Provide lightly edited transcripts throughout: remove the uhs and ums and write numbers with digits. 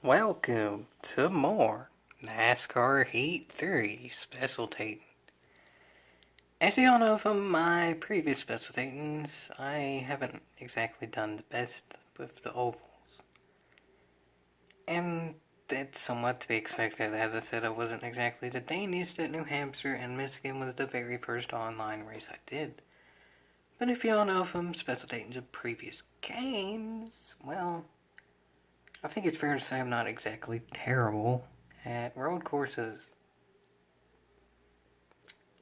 Welcome to more NASCAR Heat 3 Specialtating. As you all know from my previous specialtatings, I haven't exactly done the best with the ovals. And that's somewhat to be expected. As I said, I wasn't exactly the dandiest at New Hampshire, and Michigan was the very first online race I did. But if you all know from specialtatings of previous games, well, I think it's fair to say I'm not exactly terrible at road courses.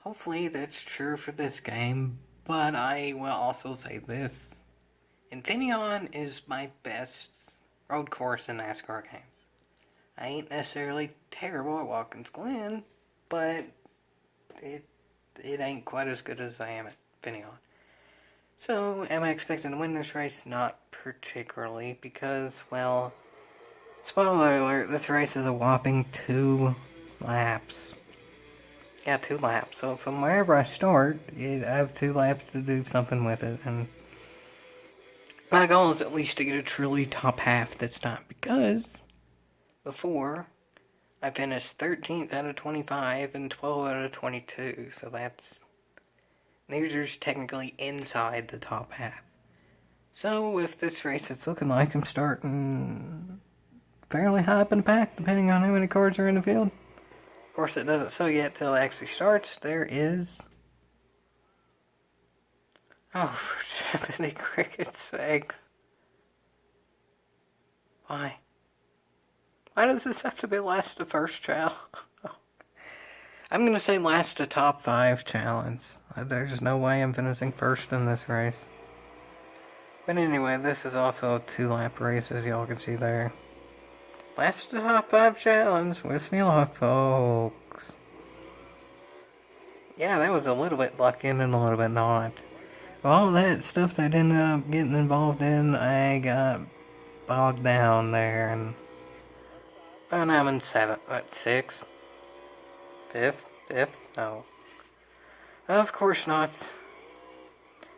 Hopefully that's true for this game, but I will also say this. Infineon is my best road course in NASCAR games. I ain't necessarily terrible at Watkins Glen, but it ain't quite as good as I am at Infineon. So, am I expecting to win this race? Not particularly, because, well, spoiler alert, this race is a whopping 2 laps. Yeah, 2 laps. So from wherever I start, I have 2 laps to do something with it. And my goal is at least to get a truly top half this time. Because before, I finished 13th out of 25 and 12 out of 22. So these are technically inside the top half. So with this race, it's looking like I'm starting fairly high up in the pack, depending on how many cars are in the field. Of course, it doesn't show yet till it actually starts. There is... Oh, for Jiminy Cricket's sakes. Why? Why does this have to be last to first challenge? I'm gonna say last to top 5 challenge. There's no way I'm finishing first in this race. But anyway, this is also a 2-lap race, as y'all can see there. Last to top 5 challenge. Wish me luck, folks. Yeah, that was a little bit lucky and a little bit not. All that stuff that I ended up getting involved in, I got bogged down there, and I'm in 6th? 5th? No. Of course not.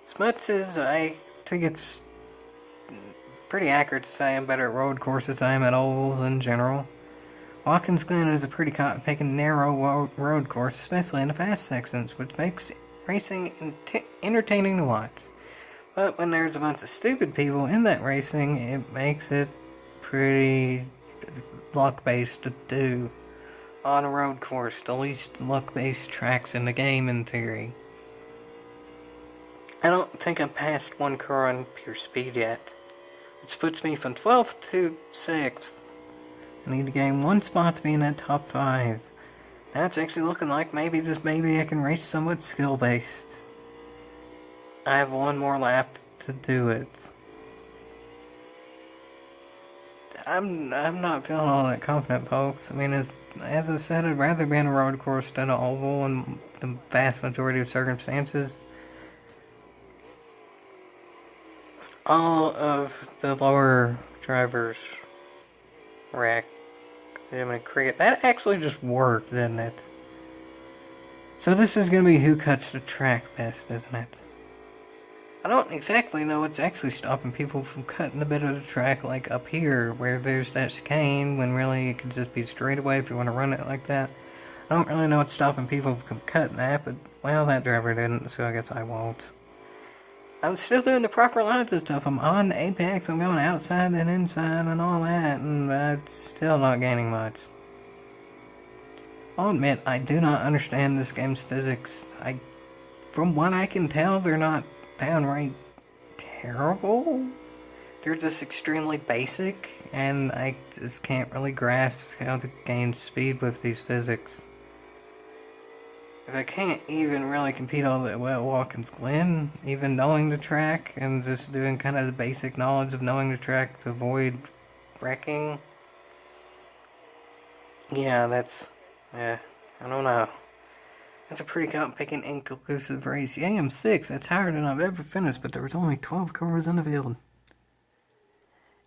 As much as I think it's pretty accurate to say I'm better at road courses than I am at ovals in general, Watkins Glen is a pretty cotton-picking narrow road course, especially in the fast sections, which makes racing entertaining to watch. But when there's a bunch of stupid people in that racing, it makes it pretty luck-based to do on a road course, the least luck-based tracks in the game in theory. I don't think I'm past one car on pure speed yet, which puts me from 12th to 6th. I need to gain 1 spot to be in that top 5. Now it's actually looking like maybe I can race somewhat skill-based. I have 1 more lap to do it. I'm not feeling all that confident, folks. I mean, as I said, I'd rather be in a road course than an oval in the vast majority of circumstances. All of the lower drivers wreck. Jiminy Cricket. That actually just worked, didn't it? So this is going to be who cuts the track best, isn't it? I don't exactly know what's actually stopping people from cutting a bit of the track like up here where there's that chicane when really it could just be straight away if you want to run it like that. I don't really know what's stopping people from cutting that, but well, that driver didn't, so I guess I won't. I'm still doing the proper lines and stuff. I'm on Apex, I'm going outside and inside and all that, and I'm still not gaining much. I'll admit, I do not understand this game's physics. From what I can tell, they're not downright terrible. They're just extremely basic, and I just can't really grasp how to gain speed with these physics. If I can't even really compete all that well at Watkins Glen, even knowing the track and just doing kind of the basic knowledge of knowing the track to avoid wrecking. Yeah, I don't know. That's a pretty cotton-picking, inconclusive race. Yeah, I'm 6. That's higher than I've ever finished, but there was only 12 cars in the field.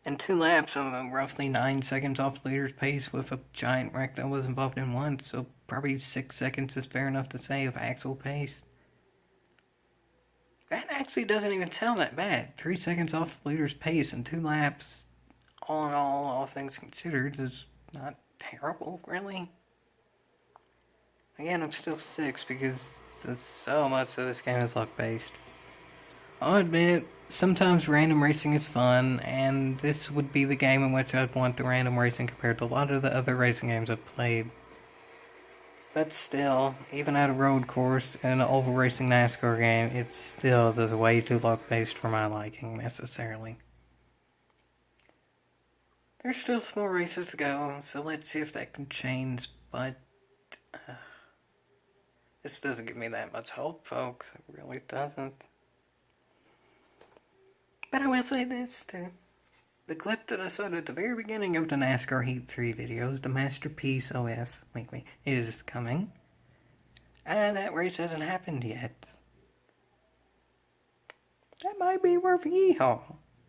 In 2 laps, I'm roughly 9 seconds off the leader's pace with a giant wreck that I was involved in once, so probably 6 seconds is fair enough to say of actual pace. That actually doesn't even sound that bad. 3 seconds off the leader's pace in 2 laps all in all things considered, is not terrible, really. Again, I'm still 6 because so much of this game is luck-based. I'll admit, sometimes random racing is fun, and this would be the game in which I'd want the random racing compared to a lot of the other racing games I've played. But still, even at a road course and an oval racing NASCAR game, it's still just way too luck-based for my liking, necessarily. There's still some more races to go, so let's see if that can change, but this doesn't give me that much hope, folks. It really doesn't. But I will say this, too. The clip that I saw at the very beginning of the NASCAR Heat 3 videos, the Masterpiece OS, is coming. And that race hasn't happened yet. That might be worth a yeehaw.